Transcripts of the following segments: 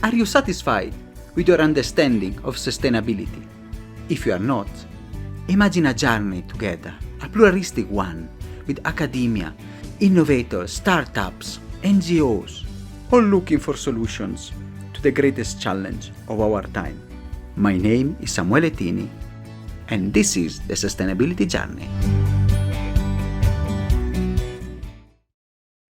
Are you satisfied with your understanding of sustainability? If you are not, imagine a journey together, a pluralistic one, with academia, innovators, startups, NGOs, all looking for solutions to the greatest challenge of our time. My name is S.1E.108, and this is the Sustainability Journey.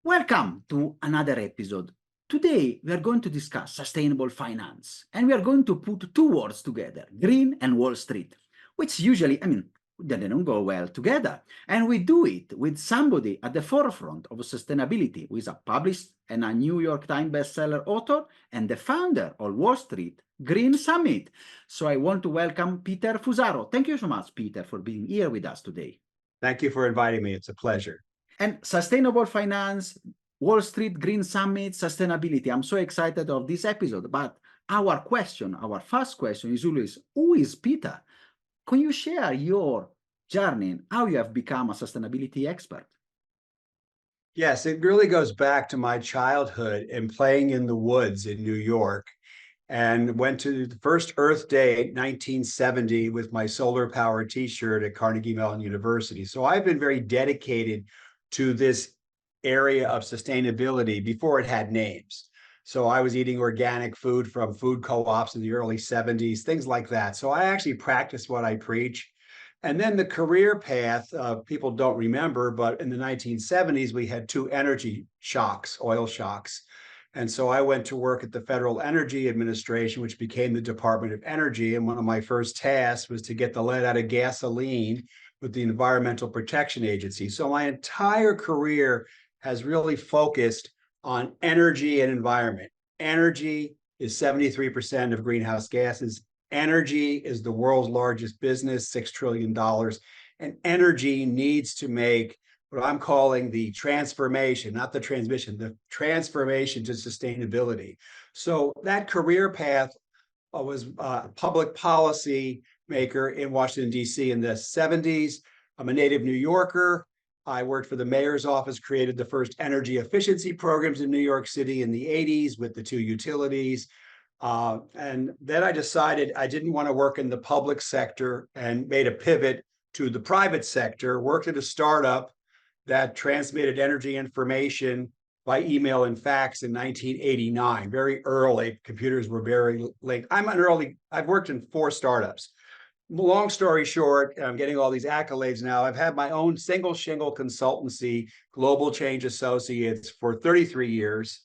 Welcome to another episode. Today, we are going to discuss sustainable finance, and we are going to put two words together, green and Wall Street, which usually, they don't go well together. And we do it with somebody at the forefront of sustainability, who is a published and a New York Times bestseller author and the founder of Wall Street Green Summit. So I want to welcome Peter Fusaro. Thank you so much, Peter, for being here with us today. Thank you for inviting me. It's a pleasure. And sustainable finance, Wall Street Green Summit, sustainability. I'm so excited of this episode. But our first question is always, who is Peter? Can you share your journey, how you have become a sustainability expert? Yes, it really goes back to my childhood and playing in the woods in New York, and went to the first Earth Day in 1970 with my solar power t-shirt at Carnegie Mellon University. So I've been very dedicated to this area of sustainability before it had names. So I was eating organic food from food co-ops in the early 70s, things like that. So I actually practice what I preach. And then the career path, people don't remember, but in the 1970s, we had two energy shocks, oil shocks. And so I went to work at the Federal Energy Administration, which became the Department of Energy. And one of my first tasks was to get the lead out of gasoline with the Environmental Protection Agency. So my entire career has really focused on energy and environment. Energy is 73% of greenhouse gases. Energy is the world's largest business, $6 trillion. And energy needs to make what I'm calling the transformation, not the transmission, the transformation to sustainability. So that career path was a public policy maker in Washington, D.C. in the 70s. I'm a native New Yorker. I worked for the mayor's office, created the first energy efficiency programs in New York City in the 80s with the two utilities. And then I decided I didn't want to work in the public sector and made a pivot to the private sector, worked at a startup that transmitted energy information by email and fax in 1989, very early. Computers were very late. I've worked in 4 startups. Long story short, I'm getting all these accolades now. I've had my own single shingle consultancy, Global Change Associates, for 33 years,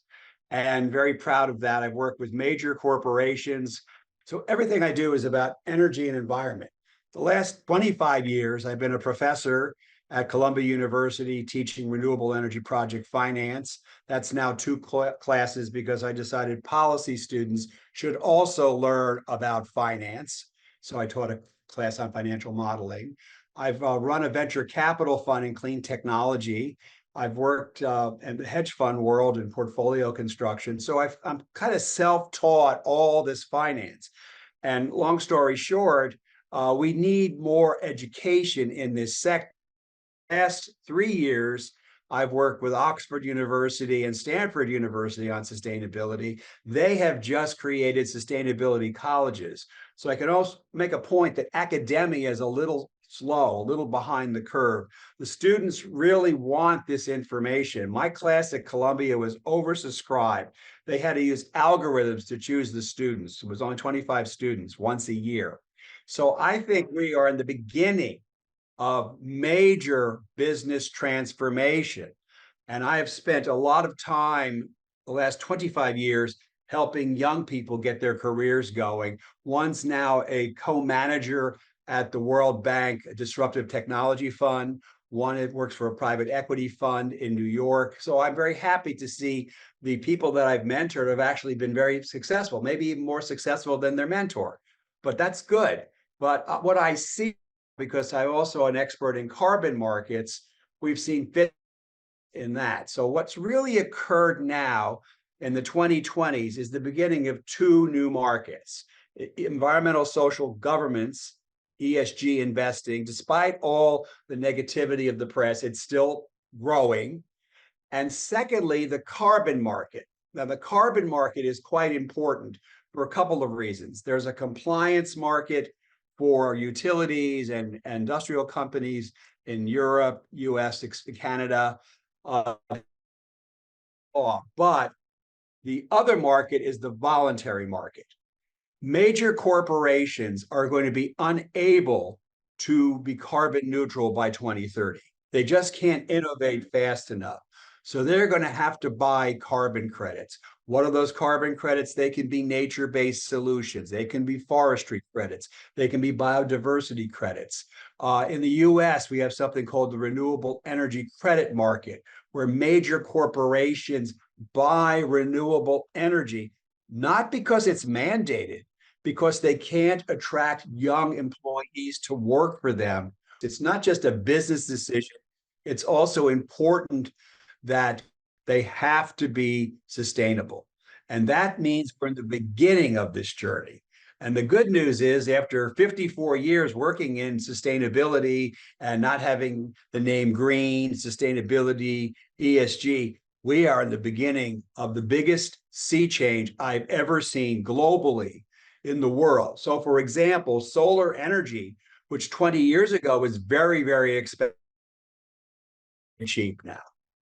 and very proud of that. I've worked with major corporations. So everything I do is about energy and environment. The last 25 years, I've been a professor at Columbia University teaching renewable energy project finance. That's now 2 classes because I decided policy students should also learn about finance. So I taught a class on financial modeling. I've run a venture capital fund in clean technology. I've worked in the hedge fund world in portfolio construction. So I'm kind of self-taught all this finance. And long story short, we need more education in this sector. Last 3 years, I've worked with Oxford University and Stanford University on sustainability. They have just created sustainability colleges. So I can also make a point that academia is a little slow, a little behind the curve. The students really want this information. My class at Columbia was oversubscribed. They had to use algorithms to choose the students. It was only 25 students once a year. So I think we are in the beginning of major business transformation. And I have spent a lot of time the last 25 years helping young people get their careers going. One's now a co-manager at the World Bank Disruptive Technology Fund. One works for a private equity fund in New York. So I'm very happy to see the people that I've mentored have actually been very successful, maybe even more successful than their mentor. But that's good. But what I see, because I'm also an expert in carbon markets, we've seen fit in that. So what's really occurred now in the 2020s is the beginning of 2 new markets. Environmental social governance, ESG investing, despite all the negativity of the press, it's still growing. And secondly, the carbon market. Now, the carbon market is quite important for a couple of reasons. There's a compliance market for utilities and industrial companies in Europe, US, Canada, but the other market is the voluntary market. Major corporations are going to be unable to be carbon neutral by 2030. They just can't innovate fast enough. So they're going to have to buy carbon credits. What are those carbon credits? They can be nature-based solutions. They can be forestry credits. They can be biodiversity credits. In the US, we have something called the renewable energy credit market, where major corporations buy renewable energy, not because it's mandated, because they can't attract young employees to work for them. It's not just a business decision. It's also important that they have to be sustainable. And that means we're in the beginning of this journey. And the good news is, after 54 years working in sustainability and not having the name green, sustainability, ESG, we are in the beginning of the biggest sea change I've ever seen globally in the world. So, for example, solar energy, which 20 years ago was very, very expensive, cheap now.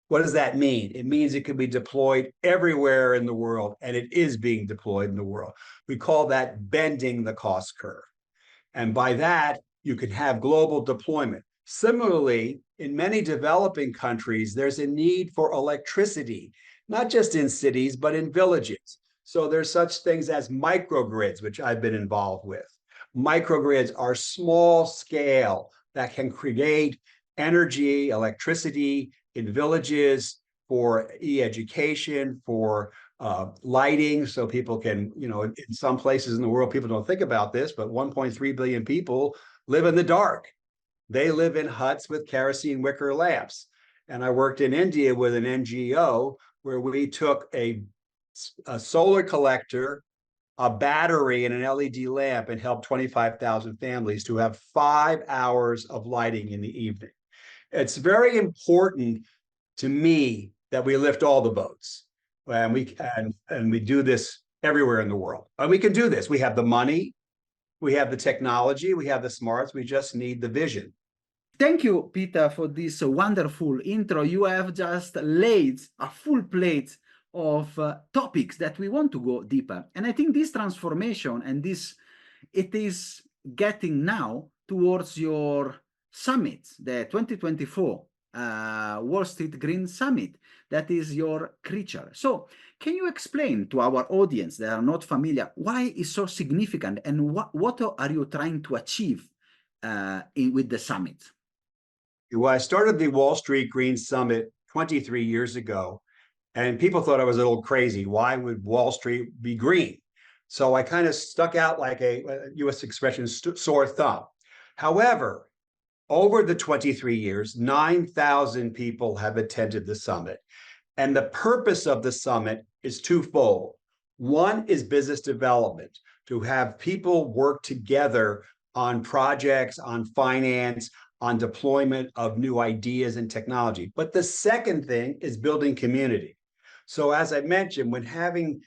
What does that mean? It means it can be deployed everywhere in the world, and it is being deployed in the world. We call that bending the cost curve. And by that, you can have global deployment. Similarly, in many developing countries, there's a need for electricity, not just in cities, but in villages. So there's such things as microgrids, which I've been involved with. Microgrids are small scale that can create energy, electricity in villages for e-education, for lighting, so people can, in some places in the world, people don't think about this, but 1.3 billion people live in the dark. They live in huts with kerosene wicker lamps. And I worked in India with an NGO where we took a solar collector, a battery, and an LED lamp and helped 25,000 families to have 5 hours of lighting in the evening. It's very important to me that we lift all the boats, and we do this everywhere in the world. And we can do this. We have the money, we have the technology, we have the smarts. We just need the vision. Thank you, Peter, for this wonderful intro. You have just laid a full plate of topics that we want to go deeper. And I think this transformation and it is getting now towards your summit, the 2024 Wall Street Green Summit. That is your creature. So can you explain to our audience that are not familiar why it's so significant and what are you trying to achieve with the summit? Well, I started the Wall Street Green Summit 23 years ago, and people thought I was a little crazy. Why would Wall Street be green? So I kind of stuck out like a US expression, sore thumb. However, over the 23 years, 9,000 people have attended the summit. And the purpose of the summit is twofold. One is business development, to have people work together on projects, on finance, on deployment of new ideas and technology. But the second thing is building community. So as I mentioned, when having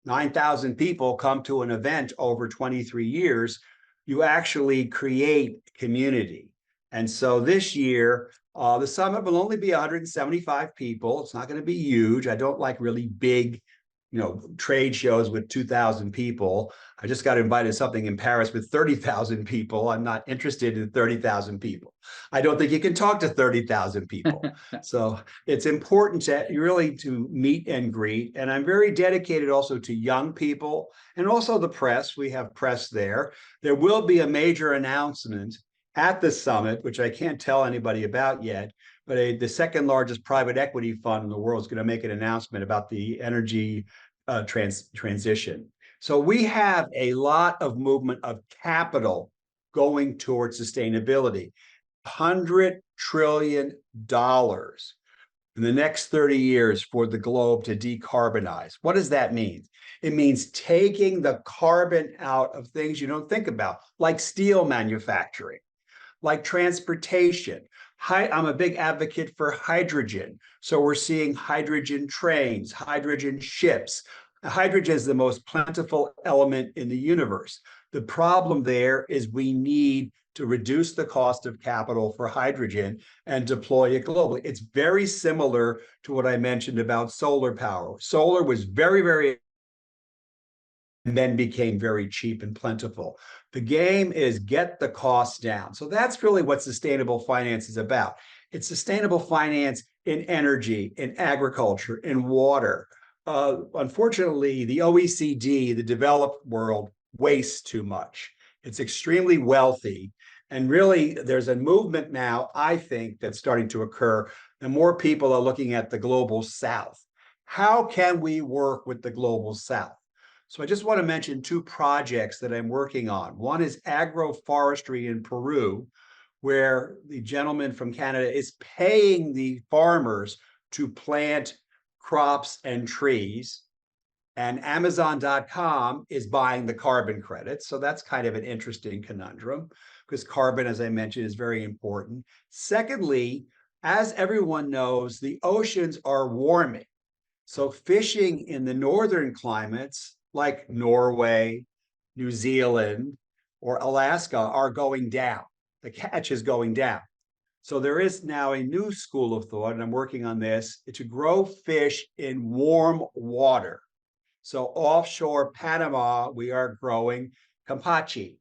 9,000 people come to an event over 23 years, you actually create community. And so this year, the summit will only be 175 people. It's not going to be huge. I don't like really big, trade shows with 2,000 people. I just got invited to something in Paris with 30,000 people. I'm not interested in 30,000 people. I don't think you can talk to 30,000 people. So it's important to really to meet and greet. And I'm very dedicated also to young people and also the press. We have press there. There will be a major announcement at the summit, which I can't tell anybody about yet, but the second largest private equity fund in the world is going to make an announcement about the energy transition. So we have a lot of movement of capital going towards sustainability. $100 trillion in the next 30 years for the globe to decarbonize. What does that mean? It means taking the carbon out of things you don't think about, like steel manufacturing, like transportation. I'm a big advocate for hydrogen. So we're seeing hydrogen trains, hydrogen ships. Hydrogen is the most plentiful element in the universe. The problem there is we need to reduce the cost of capital for hydrogen and deploy it globally. It's very similar to what I mentioned about solar power. Solar was very, very and then became very cheap and plentiful. The game is get the costs down. So that's really what sustainable finance is about. It's sustainable finance in energy, in agriculture, in water. Unfortunately, the OECD, the developed world, wastes too much. It's extremely wealthy. And really, there's a movement now, I think, that's starting to occur. And more people are looking at the global south. How can we work with the global south? So I just want to mention two projects that I'm working on. One is agroforestry in Peru, where the gentleman from Canada is paying the farmers to plant crops and trees. And Amazon.com is buying the carbon credits. So that's kind of an interesting conundrum because carbon, as I mentioned, is very important. Secondly, as everyone knows, the oceans are warming. So fishing in the northern climates like Norway, New Zealand, or Alaska are going down. The catch is going down. So there is now a new school of thought, and I'm working on this, to grow fish in warm water. So offshore Panama, we are growing Campachi,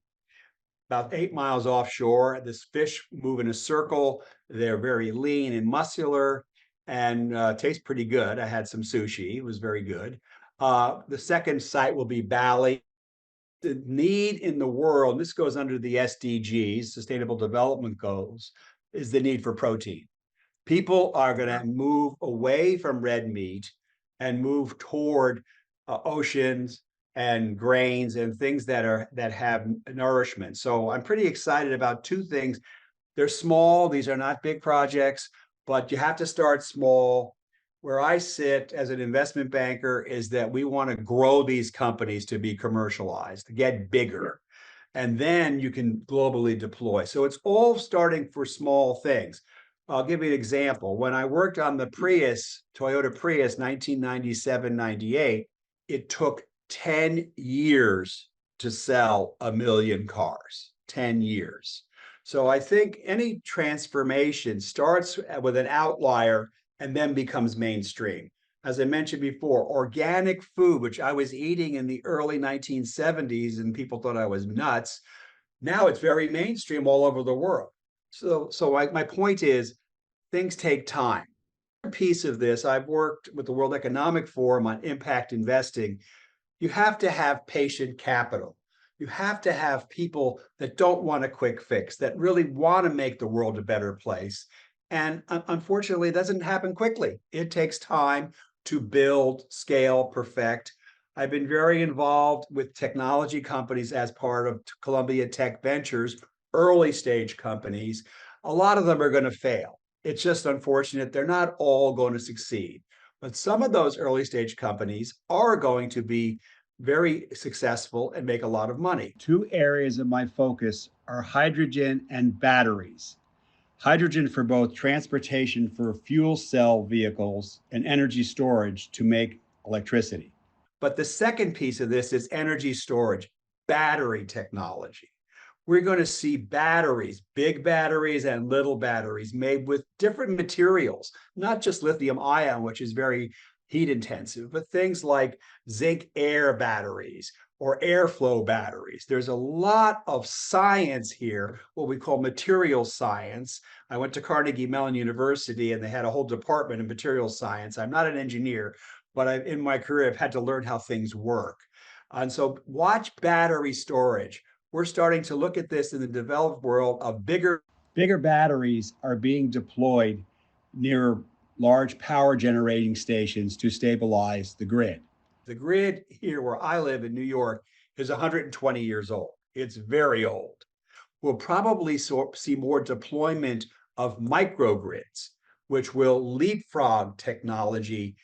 about 8 miles offshore. This fish move in a circle. They're very lean and muscular and taste pretty good. I had some sushi. It was very good. The second site will be Bali. The need in the world, this goes under the SDGs, Sustainable Development Goals, is the need for protein. People are going to move away from red meat and move toward oceans and grains and things that have nourishment. So I'm pretty excited about two things. They're small, these are not big projects, but you have to start small. Where I sit as an investment banker is that we want to grow these companies to be commercialized, to get bigger, and then you can globally deploy. So it's all starting for small things. I'll give you an example. When I worked on the Prius, Toyota Prius, 1997, 98, it took 10 years to sell 1 million cars, 10 years. So I think any transformation starts with an outlier and then becomes mainstream. As I mentioned before, organic food, which I was eating in the early 1970s and people thought I was nuts, now it's very mainstream all over the world. So my point is things take time. Piece of this, I've worked with the World Economic Forum on impact investing. You have to have patient capital. You have to have people that don't want a quick fix, that really want to make the world a better place. And unfortunately, it doesn't happen quickly. It takes time to build, scale, perfect. I've been very involved with technology companies as part of Columbia Tech Ventures, early stage companies. A lot of them are going to fail. It's just unfortunate. They're not all going to succeed. But some of those early stage companies are going to be very successful and make a lot of money. Two areas of my focus are hydrogen and batteries. Hydrogen for both transportation for fuel cell vehicles and energy storage to make electricity. But the second piece of this is energy storage, battery technology. We're going to see batteries, big batteries and little batteries made with different materials, not just lithium ion, which is very heat intensive, but things like zinc air batteries or airflow batteries. There's a lot of science here, what we call material science. I went to Carnegie Mellon University and they had a whole department in material science. I'm not an engineer, but in my career, I've had to learn how things work. And so watch battery storage. We're starting to look at this in the developed world of bigger batteries are being deployed near large power generating stations to stabilize the grid. The grid here where I live in New York is 120 years old. It's very old. We'll probably see more deployment of microgrids, which will leapfrog technology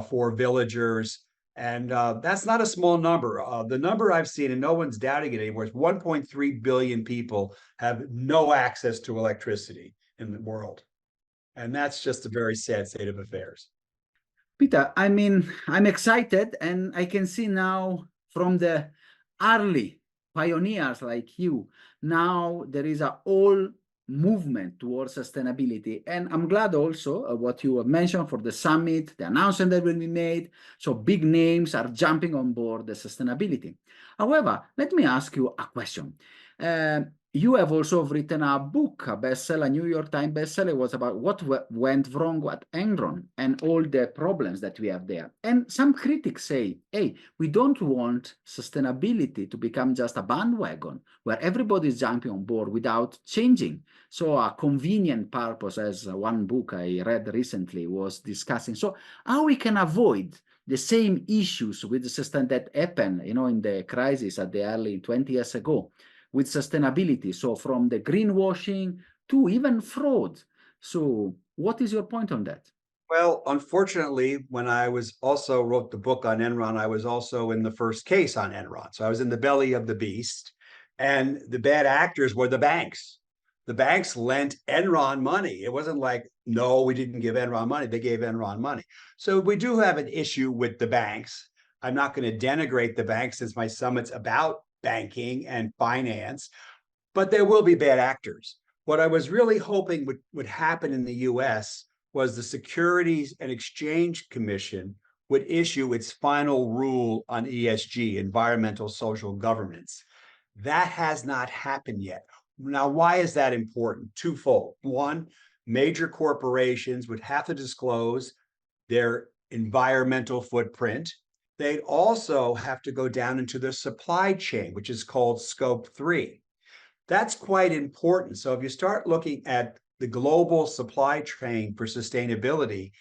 for villagers. And that's not a small number. The number I've seen, and no one's doubting it anymore, is 1.3 billion people have no access to electricity. in the world. And that's just a very sad state of affairs. Peter, I mean, I'm excited, and I can see now from the early pioneers like you, now there is a whole movement towards sustainability. And I'm glad also what you have mentioned for the summit, the announcement that will be made. So big names are jumping on board the sustainability. However, let me ask you a question. You have also written a book, a bestseller, a New York Times bestseller. It was about what went wrong at Enron and all the problems that we have there. And some critics say, hey, we don't want sustainability to become just a bandwagon where everybody is jumping on board without changing. So a convenient purpose, as one book I read recently was discussing. So how we can avoid the same issues with the system that happened, in the crisis at the early 20 years ago with sustainability. So from the greenwashing to even fraud. So what is your point on that? Well, unfortunately, when I was also wrote the book on Enron, I was also in the first case on Enron. So I was in the belly of the beast, and the bad actors were the banks. The banks lent Enron money. It wasn't like, no, we didn't give Enron money. They gave Enron money. So we do have an issue with the banks. I'm not going to denigrate the banks since my summit's about banking and finance, but there will be bad actors. What I was really hoping would happen in the US was the Securities and Exchange Commission would issue its final rule on ESG, environmental social governance. That has not happened yet. Now, why is that important? Twofold. One, major corporations would have to disclose their environmental footprint. They'd also have to go down into the supply chain, which is called scope 3. That's quite important. So if you start looking at the global supply chain for sustainability,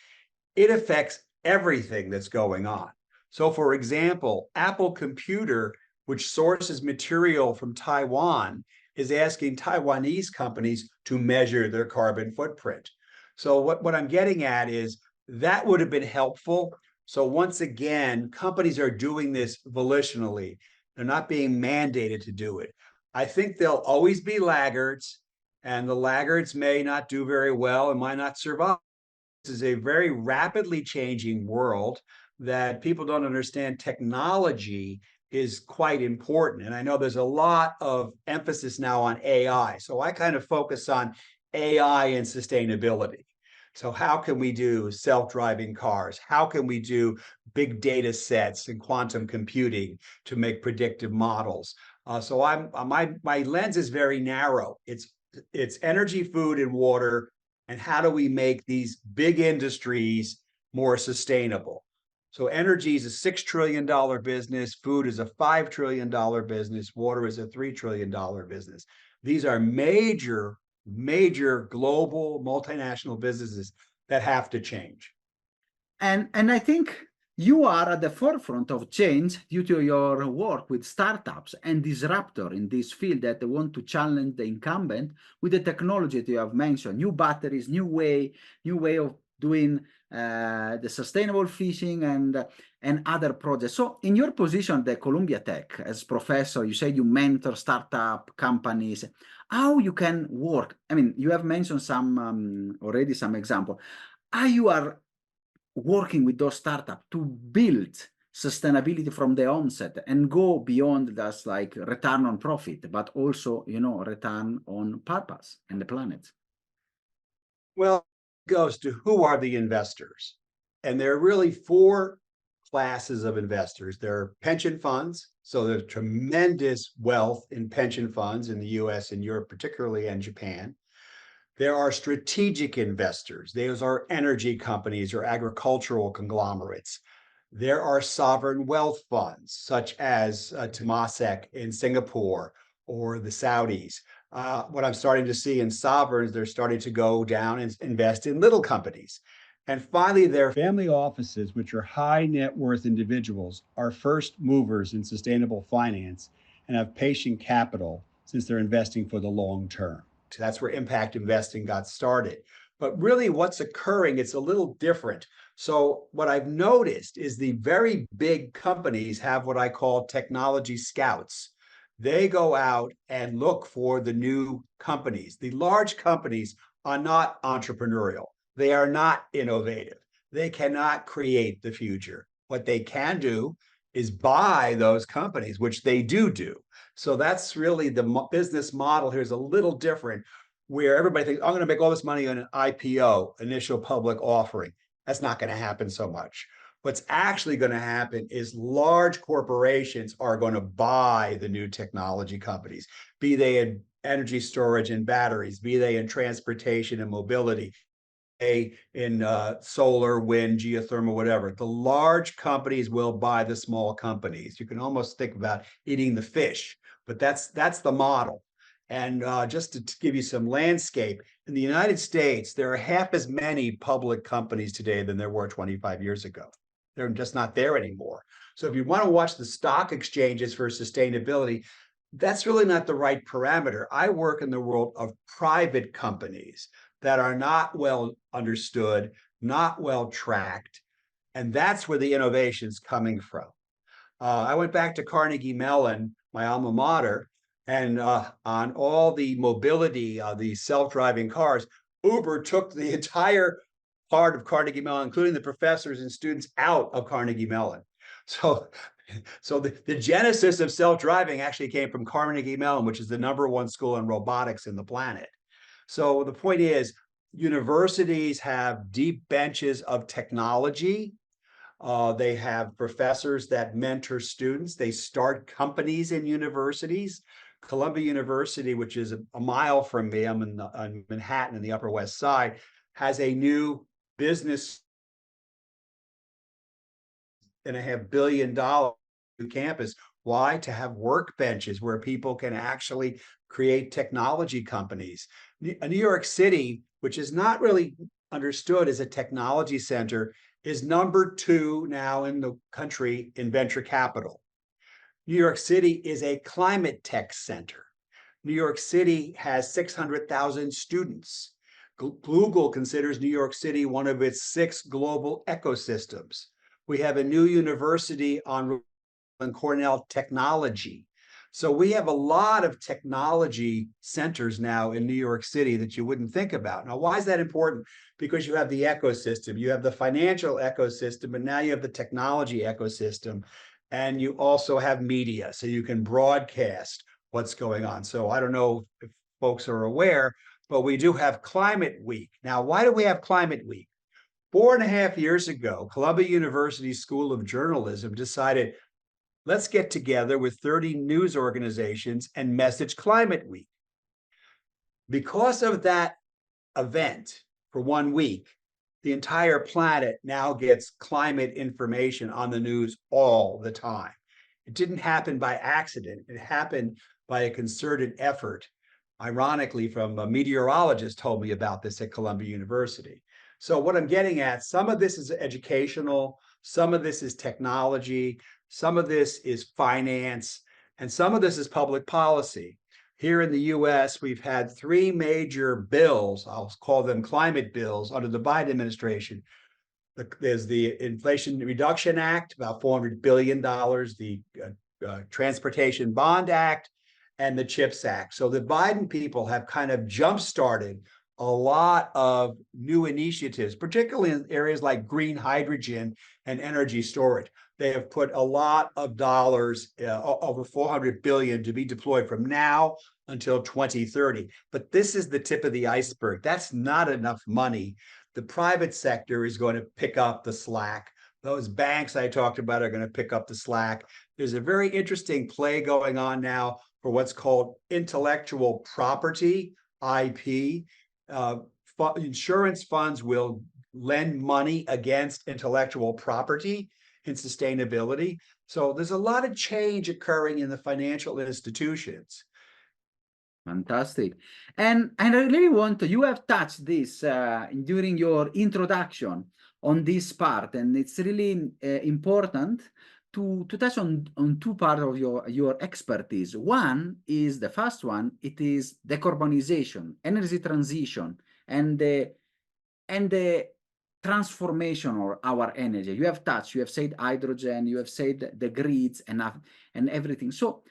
it affects everything that's going on. So for example, Apple Computer, which sources material from Taiwan, is asking Taiwanese companies to measure their carbon footprint. So what I'm getting at is that would have been helpful. So once again, companies are doing this volitionally. They're not being mandated to do it. I think there'll always be laggards, and the laggards may not do very well and might not survive. This is a very rapidly changing world that people don't understand. Technology is quite important. And I know there's a lot of emphasis now on AI. So I kind of focus on AI and sustainability. So how can we do self-driving cars? How can we do big data sets and quantum computing to make predictive models? So my lens is very narrow. It's energy, food, and water, and how do we make these big industries more sustainable? So energy is a $6 trillion business, food is a $5 trillion business, water is a $3 trillion business. These are major, major global multinational businesses that have to change. And I think you are at the forefront of change due to your work with startups and disruptor in this field that want to challenge the incumbent with the technology that you have mentioned, new batteries, new way of doing the sustainable fishing and other projects. So in your position at the Columbia Tech as professor, you said you mentor startup companies. How you can work? I mean, you have mentioned some already some example. How you are working with those startups to build sustainability from the onset and go beyond just like return on profit, but also, return on purpose and the planet. Well, it goes to who are the investors? And there are really four classes of investors. There are pension funds. So there's tremendous wealth in pension funds in the US and Europe, particularly, and Japan. There are strategic investors. Those are energy companies or agricultural conglomerates. There are sovereign wealth funds, such as Temasek in Singapore or the Saudis. What I'm starting to see in sovereigns, they're starting to go down and invest in little companies. And finally, their family offices, which are high net worth individuals, are first movers in sustainable finance and have patient capital since they're investing for the long term. That's where impact investing got started. But really, what's occurring, it's a little different. So what I've noticed is the very big companies have what I call technology scouts. They go out and look for the new companies. The large companies are not entrepreneurial. They are not innovative. They cannot create the future. What they can do is buy those companies, which they do. So that's really the business model here is a little different, where everybody thinks, I'm going to make all this money on an IPO, initial public offering. That's not going to happen so much. What's actually going to happen is large corporations are going to buy the new technology companies, be they in energy storage and batteries, be they in transportation and mobility, in solar, wind, geothermal, whatever. The large companies will buy the small companies. You can almost think about eating the fish, but that's the model. And just to give you some landscape, in the United States, there are half as many public companies today than there were 25 years ago. They're just not there anymore. So if you want to watch the stock exchanges for sustainability, that's really not the right parameter. I work in the world of private companies that are not well understood, not well tracked, and that's where the innovation's coming from. I went back to Carnegie Mellon, my alma mater, and on all the mobility, the self-driving cars, Uber took the entire part of Carnegie Mellon, including the professors and students, out of Carnegie Mellon. So, the genesis of self-driving actually came from Carnegie Mellon, which is the #1 school in robotics in the planet. So the point is, universities have deep benches of technology. They have professors that mentor students. They start companies in universities. Columbia University, which is a mile from me, I'm in Manhattan in the Upper West Side, has a new business $1.5 billion campus. Why? To have workbenches where people can actually create technology companies. New York City, which is not really understood as a technology center, is #2 now in the country in venture capital. New York City is a climate tech center. New York City has 600,000 students. Google considers New York City one of its 6 global ecosystems. We have a new university on Cornell Technology. So we have a lot of technology centers now in New York City that you wouldn't think about. Now, why is that important? Because you have the ecosystem, you have the financial ecosystem, and now you have the technology ecosystem, and you also have media, so you can broadcast what's going on. So I don't know if folks are aware, but we do have Climate Week. Now, why do we have Climate Week? 4.5 years ago, Columbia University School of Journalism decided, let's get together with 30 news organizations and message Climate Week. Because of that event for 1 week, the entire planet now gets climate information on the news all the time. It didn't happen by accident. It happened by a concerted effort. Ironically, from a meteorologist told me about this at Columbia University. So what I'm getting at, some of this is educational, some of this is technology, some of this is finance, and some of this is public policy. Here in the US, we've had 3 major bills, I'll call them climate bills, under the Biden administration. There's the Inflation Reduction Act, about $400 billion, the Transportation Bond Act, and the CHIPS Act. So the Biden people have kind of jump-started a lot of new initiatives, particularly in areas like green hydrogen and energy storage. They have put a lot of dollars, over $400 billion, to be deployed from now until 2030. But this is the tip of the iceberg. That's not enough money. The private sector is going to pick up the slack. Those banks I talked about are going to pick up the slack. There's a very interesting play going on now for what's called intellectual property, IP. Insurance funds will lend money against intellectual property in sustainability. So there's a lot of change occurring in the financial institutions. Fantastic. And I really want to, you have touched this during your introduction on this part, and it's really important to touch on 2 parts of your expertise. One is, the first one, it is decarbonization, energy transition, and the transformation of our energy. You have touched, you have said hydrogen, you have said the grids and everything. So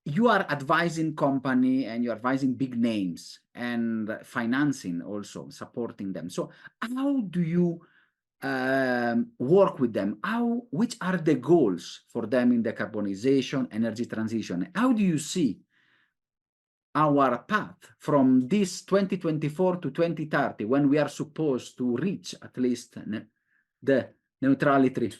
you are advising company and you're advising big names and financing also, supporting them. So how do you work with them? Which are the goals for them in decarbonization, energy transition? How do you see our path from this 2024 to 2030, when we are supposed to reach at least the neutrality?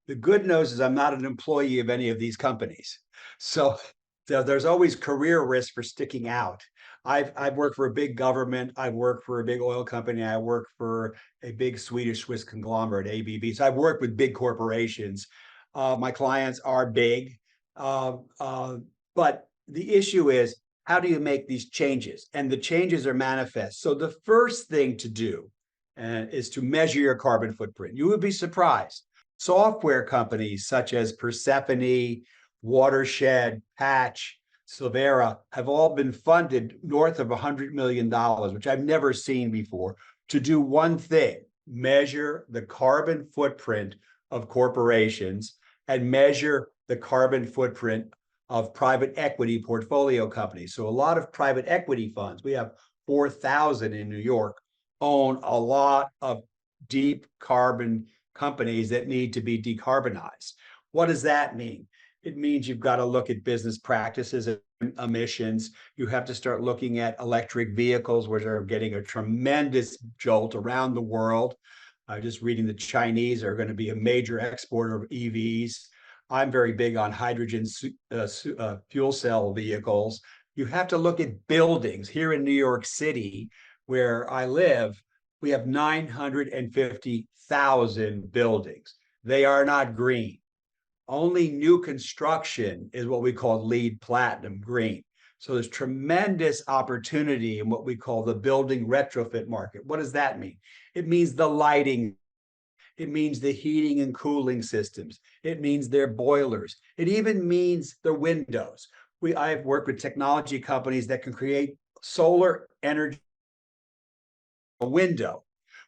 The good news is I'm not an employee of any of these companies. So there's always career risk for sticking out. I've worked for a big government. I've worked for a big oil company. I worked for a big Swedish Swiss conglomerate, ABB. So I've worked with big corporations. My clients are big. Uh, uh, but the issue is, how do you make these changes? And the changes are manifest. So the first thing to do is to measure your carbon footprint. You would be surprised. Software companies such as Persephone, Watershed, Patch, Silvera have all been funded north of $100 million, which I've never seen before, to do one thing: measure the carbon footprint of corporations and measure the carbon footprint of private equity portfolio companies. So a lot of private equity funds, we have 4,000 in New York, own a lot of deep carbon companies that need to be decarbonized. What does that mean? It means you've got to look at business practices and emissions. You have to start looking at electric vehicles, which are getting a tremendous jolt around the world. Just reading the Chinese are going to be a major exporter of EVs. I'm very big on hydrogen fuel cell vehicles. You have to look at buildings. Here in New York City, where I live, we have 950,000 buildings. They are not green. Only new construction is what we call LEED Platinum green. So there's tremendous opportunity in what we call the building retrofit market. What does that mean? It means the lighting. It means the heating and cooling systems. It means their boilers. It even means the windows. I've worked with technology companies that can create solar energy a window.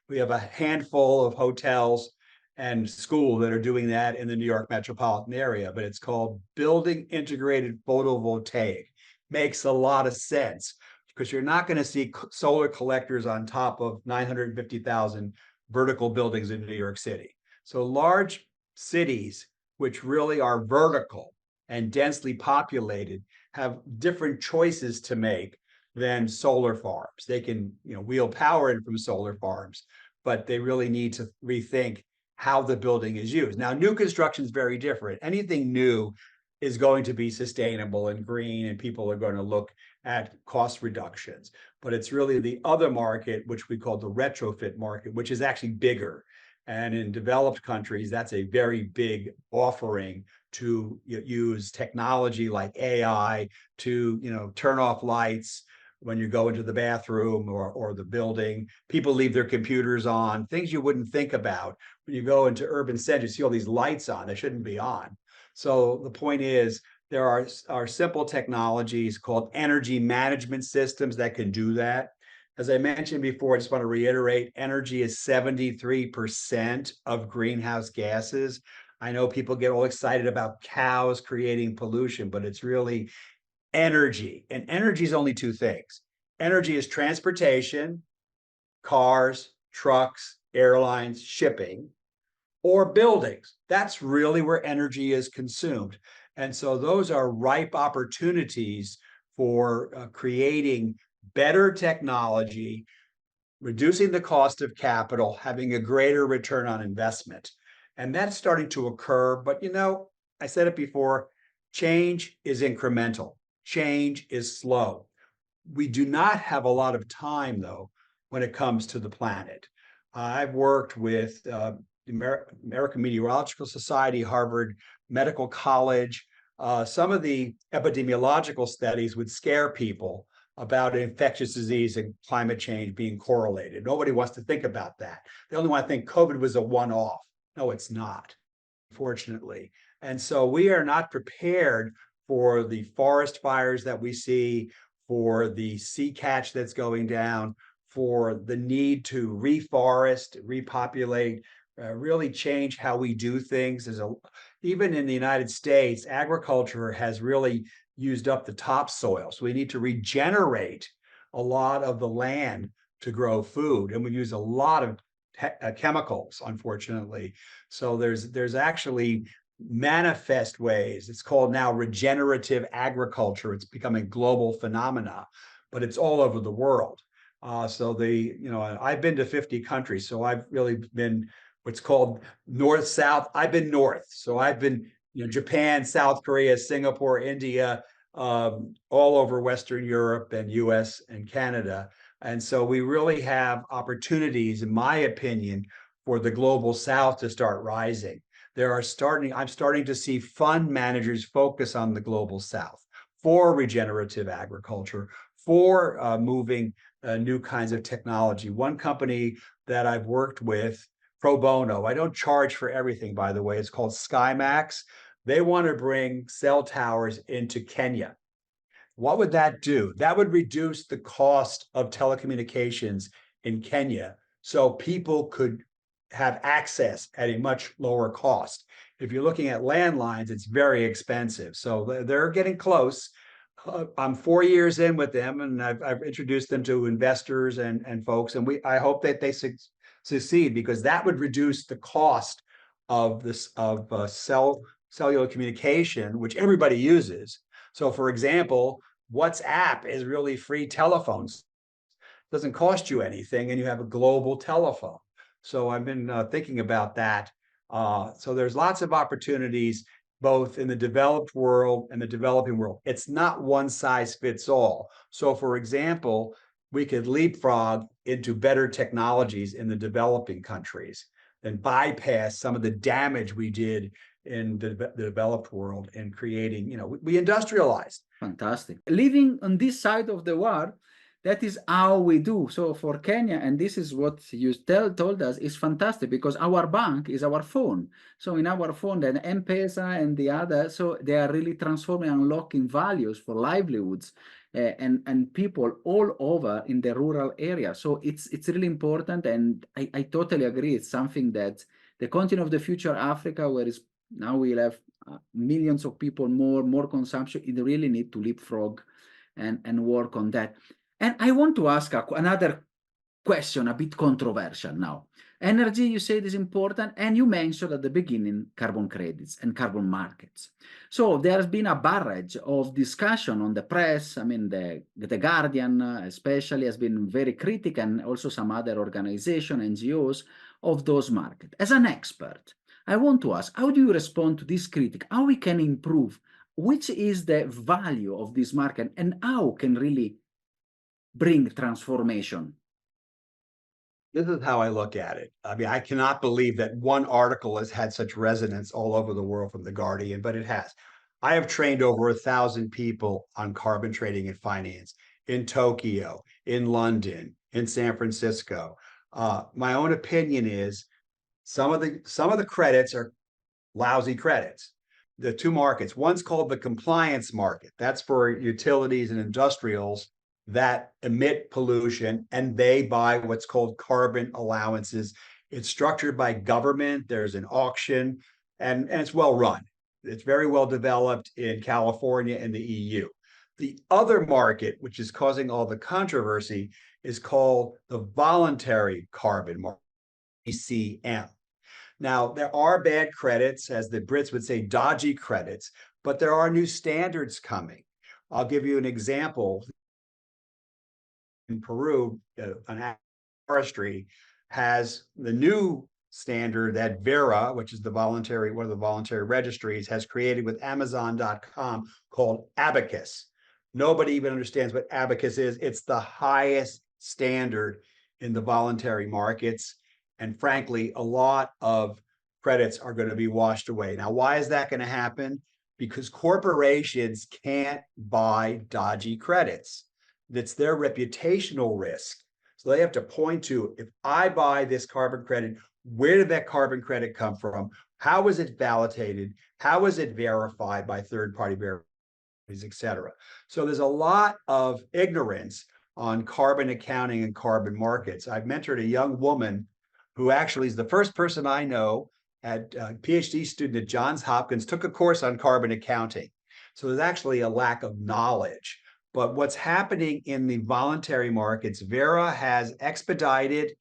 We have a handful of hotels and schools that are doing that in the New York metropolitan area, but it's called building integrated photovoltaic. Makes a lot of sense because you're not going to see solar collectors on top of 950,000 vertical buildings in New York City. So large cities, which really are vertical and densely populated, have different choices to make than solar farms. They can, wheel power in from solar farms, but they really need to rethink how the building is used. Now, new construction is very different. Anything new is going to be sustainable and green, and people are going to look at cost reductions. But it's really the other market, which we call the retrofit market, which is actually bigger. And in developed countries, that's a very big offering to use technology like AI to turn off lights when you go into the bathroom or the building. People leave their computers on, things you wouldn't think about. When you go into urban centers, you see all these lights on, they shouldn't be on. So the point is, there are simple technologies called energy management systems that can do that. As I mentioned before, I just want to reiterate, energy is 73% of greenhouse gases. I know people get all excited about cows creating pollution, but it's really energy. And energy is only two things. Energy is transportation, cars, trucks, airlines, shipping, or buildings. That's really where energy is consumed. And so those are ripe opportunities for creating better technology, reducing the cost of capital, having a greater return on investment. And that's starting to occur. But I said it before, change is incremental. Change is slow. We do not have a lot of time, though, when it comes to the planet. I've worked with the American Meteorological Society, Harvard Medical College. Some of the epidemiological studies would scare people about infectious disease and climate change being correlated. Nobody wants to think about that. They only want to think COVID was a one-off. No, it's not, fortunately. And so we are not prepared for the forest fires that we see, for the sea catch that's going down, for the need to reforest, repopulate, really change how we do things. Even in the United States, agriculture has really used up the topsoil. So we need to regenerate a lot of the land to grow food. And we use a lot of chemicals, unfortunately. So there's actually manifest ways. It's called now regenerative agriculture. It's becoming a global phenomena, but it's all over the world. I've been to 50 countries, so I've really been what's called north south. I've been north, so I've been Japan, South Korea, Singapore, India, all over Western Europe and U.S. and Canada. And so we really have opportunities, in my opinion, for the global South to start rising. I'm starting to see fund managers focus on the global South for regenerative agriculture, for moving new kinds of technology. One company that I've worked with, pro bono, I don't charge for everything, by the way, it's called SkyMax. They want to bring cell towers into Kenya. What would that do? That would reduce the cost of telecommunications in Kenya so people could have access at a much lower cost. If you're looking at landlines, it's very expensive. So they're getting close. I'm 4 years in with them, and I've introduced them to investors and folks, and I hope that they succeed, because that would reduce the cost of this of cellular communication, which everybody uses. So, for example, WhatsApp is really free telephones. It doesn't cost you anything, and you have a global telephone. So I've been thinking about that. So there's lots of opportunities both in the developed world and the developing world. It's not one size fits all. So, for example, we could leapfrog into better technologies in the developing countries and bypass some of the damage we did in the developed world in creating, we industrialized. Fantastic. Living on this side of the war, that is how we do. So for Kenya, and this is what you told us, is fantastic, because our bank is our phone. So in our phone, then M-Pesa and the other, so they are really transforming, unlocking values for livelihoods and people all over in the rural area. So it's really important, and I totally agree. It's something that the continent of the future, Africa, where is now we'll have millions of people, more consumption. It really need to leapfrog and work on that. And I want to ask another question, a bit controversial now. Energy, you said, is important, and you mentioned at the beginning carbon credits and carbon markets. So there's been a barrage of discussion on the press. I mean, the Guardian especially has been very critical, and also some other organizations, NGOs, of those markets. As an expert, I want to ask, how do you respond to this critic? How we can improve? Which is the value of this market, and how can really bring transformation? This is how I look at it. I mean, I cannot believe that one article has had such resonance all over the world from The Guardian, but it has. I have trained over 1,000 people on carbon trading and finance in Tokyo, in London, in San Francisco. My own opinion is some of the credits are lousy credits. The two markets, one's called the compliance market. That's for utilities and industrials that emit pollution, and they buy what's called carbon allowances. It's structured by government. There's an auction, and it's well run. It's very well developed in California and the EU. The other market, which is causing all the controversy, is called the voluntary carbon market, VCM. Now, there are bad credits, as the Brits would say, dodgy credits, but there are new standards coming. I'll give you an example. In Peru, an forestry has the new standard that Vera, which is one of the voluntary registries, has created with Amazon.com, called Abacus. Nobody even understands what Abacus is. It's the highest standard in the voluntary markets. And frankly, a lot of credits are going to be washed away. Now, why is that going to happen? Because corporations can't buy dodgy credits. That's their reputational risk. So they have to point to, if I buy this carbon credit, where did that carbon credit come from? How was it validated? How was it verified by third-party verifiers, et cetera? So there's a lot of ignorance on carbon accounting and carbon markets. I've mentored a young woman who actually is the first person I know, at a PhD student at Johns Hopkins, took a course on carbon accounting. So there's actually a lack of knowledge. But what's happening in the voluntary markets, Vera has expedited.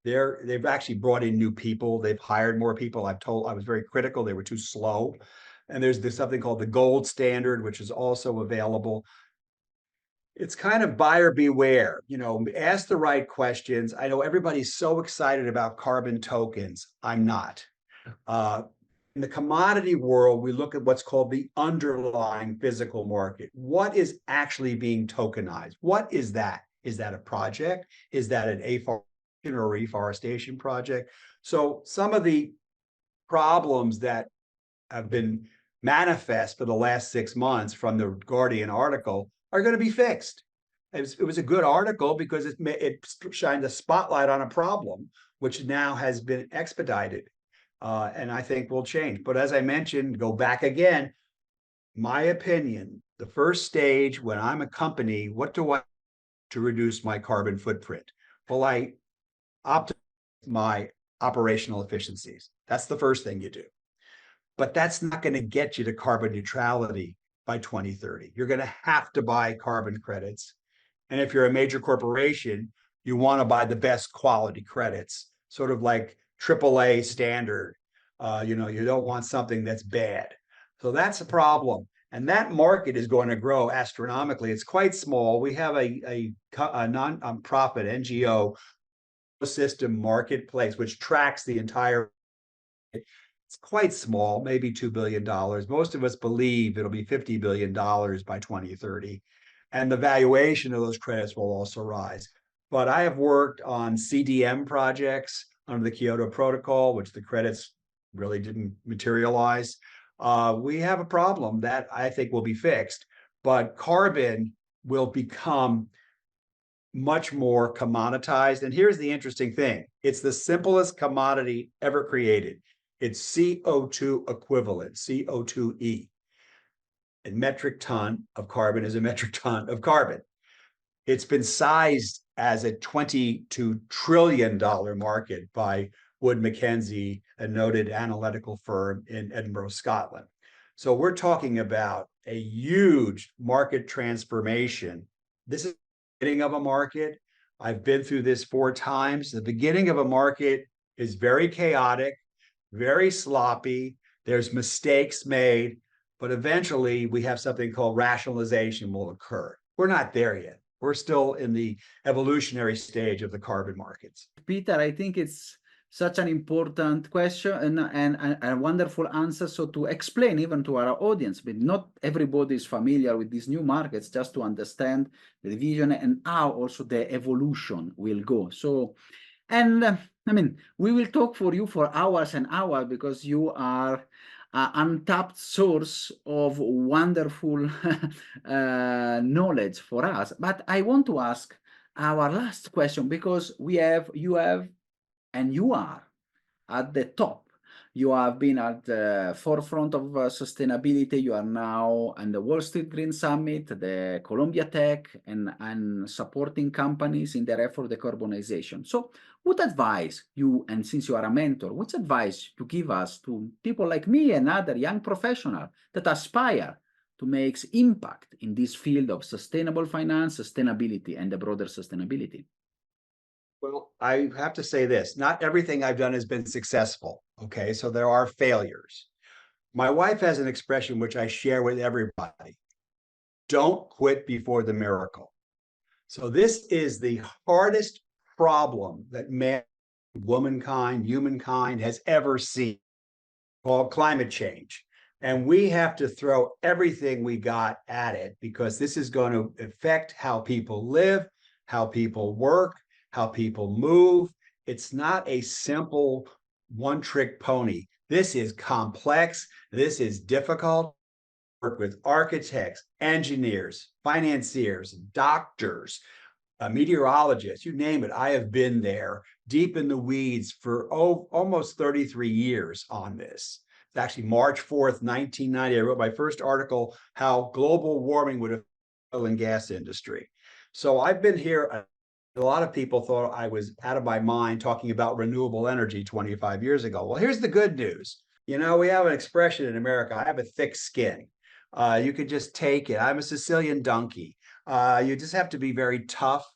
They've actually brought in new people. They've hired more people. I was very critical. They were too slow. And there's this something called the gold standard, which is also available. It's kind of buyer beware, ask the right questions. I know everybody's so excited about carbon tokens. I'm not. Uh, in the commodity world, we look at what's called the underlying physical market. What is actually being tokenized? What is that? Is that a project? Is that an afforestation or reforestation project? So some of the problems that have been manifest for the last 6 months from the Guardian article are going to be fixed. It was a good article because it shined a spotlight on a problem, which now has been expedited. And I think will change. But as I mentioned, go back again, my opinion, the first stage when I'm a company, what do I do to reduce my carbon footprint? Well, I optimize my operational efficiencies. That's the first thing you do. But that's not going to get you to carbon neutrality by 2030. You're going to have to buy carbon credits. And if you're a major corporation, you want to buy the best quality credits, sort of like AAA standard. You don't want something that's bad. So that's a problem. And that market is going to grow astronomically. It's quite small. We have a non-profit NGO system marketplace, which tracks the entire. It's quite small, maybe $2 billion. Most of us believe it'll be $50 billion by 2030. And the valuation of those credits will also rise. But I have worked on CDM projects under the Kyoto Protocol, which the credits really didn't materialize. We have a problem that I think will be fixed, but carbon will become much more commoditized. And here's the interesting thing. It's the simplest commodity ever created. It's CO2 equivalent, CO2e. A metric ton of carbon is a metric ton of carbon. It's been sized as a $22 trillion market by Wood Mackenzie, a noted analytical firm in Edinburgh, Scotland. So we're talking about a huge market transformation. This is the beginning of a market. I've been through this 4 times. The beginning of a market is very chaotic, very sloppy. There's mistakes made, but eventually we have something called rationalization will occur. We're not there yet. We're still in the evolutionary stage of the carbon markets. Peter, I think it's such an important question and a wonderful answer. So to explain even to our audience, but not everybody is familiar with these new markets, just to understand the vision and how also the evolution will go. So, and I mean, we will talk for you for hours and hours because you are an untapped source of wonderful knowledge for us. But I want to ask our last question because you have, and you are at the top. You have been at the forefront of sustainability. You are now on the Wall Street Green Summit, the Columbia Tech, and supporting companies in their effort decarbonization. So what advice you, and since you are a mentor, what advice you give us to people like me and other young professionals that aspire to make impact in this field of sustainable finance, sustainability, and the broader sustainability? Well, I have to say this, not everything I've done has been successful. Okay, so there are failures. My wife has an expression which I share with everybody. Don't quit before the miracle. So this is the hardest problem that man, womankind, humankind has ever seen, called climate change. And we have to throw everything we got at it because this is going to affect how people live, how people work, how people move. It's not a simple one-trick pony. This is complex. This is difficult. Work with architects, engineers, financiers, doctors, meteorologists, you name it. I have been there deep in the weeds for almost 33 years on this. It's actually March 4th, 1990. I wrote my first article, How Global Warming Would Affect the Oil and Gas Industry. So I've been here. A lot of people thought I was out of my mind talking about renewable energy 25 years ago. Well, here's the good news. We have an expression in America, I have a thick skin. You could just take it. I'm a Sicilian donkey. You just have to be very tough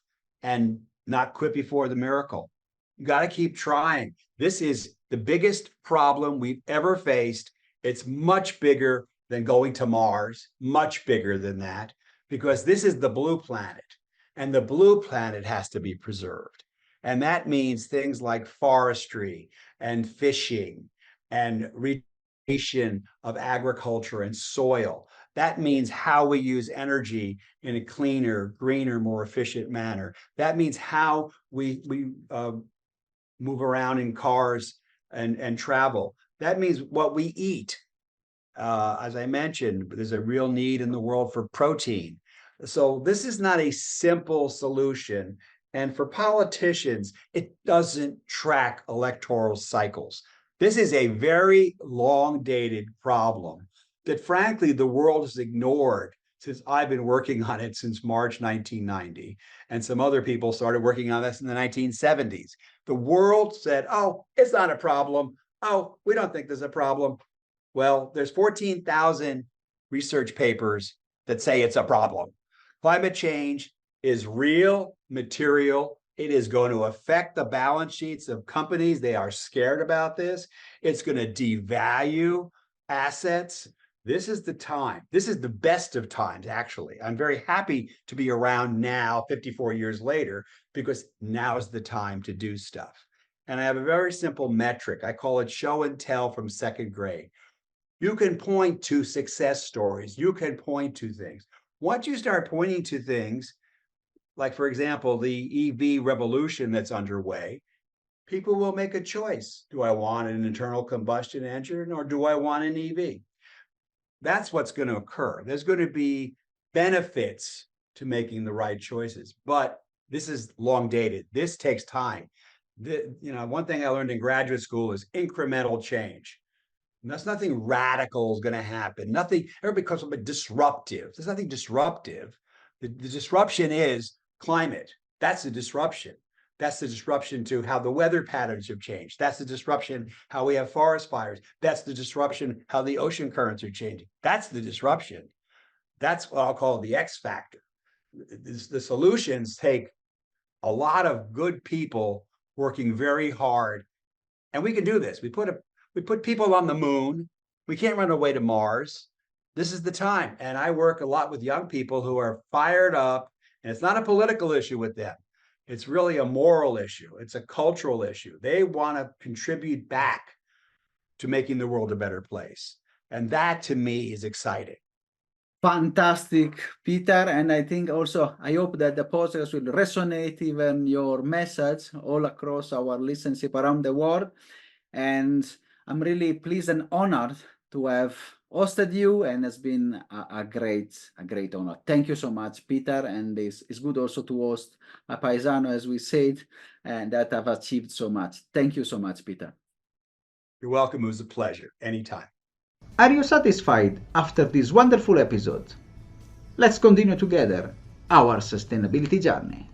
and not quit before the miracle. You got to keep trying. This is the biggest problem we've ever faced. It's much bigger than going to Mars, much bigger than that, because this is the blue planet, and the blue planet has to be preserved. And that means things like forestry and fishing and regeneration of agriculture and soil. That means how we use energy in a cleaner, greener, more efficient manner. That means how we move around in cars and travel. That means what we eat. As I mentioned, there's a real need in the world for protein. So this is not a simple solution. And for politicians, it doesn't track electoral cycles. This is a very long dated problem that, frankly, the world has ignored since I've been working on it since March 1990. And some other people started working on this in the 1970s. The world said, oh, it's not a problem. Oh, we don't think there's a problem. Well, there's 14,000 research papers that say it's a problem. Climate change is real, material. It is going to affect the balance sheets of companies. They are scared about this. It's going to devalue assets. This is the time. This is the best of times, actually. I'm very happy to be around now, 54 years later, because now is the time to do stuff. And I have a very simple metric. I call it show and tell from second grade. You can point to success stories. You can point to things. Once you start pointing to things, like, for example, the EV revolution that's underway, people will make a choice. Do I want an internal combustion engine or do I want an EV? That's what's going to occur. There's going to be benefits to making the right choices, but this is long dated. This takes time. One thing I learned in graduate school is incremental change. And that's nothing radical is going to happen. Nothing, everybody calls it disruptive. There's nothing disruptive. The disruption is climate. That's the disruption. That's the disruption to how the weather patterns have changed. That's the disruption how we have forest fires. That's the disruption how the ocean currents are changing. That's the disruption. That's what I'll call the X factor. The solutions take a lot of good people working very hard, and we can do this. We put people on the moon. We can't run away to Mars. This is the time. And I work a lot with young people who are fired up, and it's not a political issue with them. It's really a moral issue. It's a cultural issue. They want to contribute back to making the world a better place. And that, to me, is exciting. Fantastic, Peter. And I think also, I hope that the podcast will resonate even your message all across our listenership around the world. And I'm really pleased and honored to have hosted you, and it's been a great honor. Thank you so much, Peter. And it's good also to host a paisano, as we said, and that have achieved so much. Thank you so much, Peter. You're welcome. It was a pleasure. Anytime. Are you satisfied after this wonderful episode? Let's continue together our sustainability journey.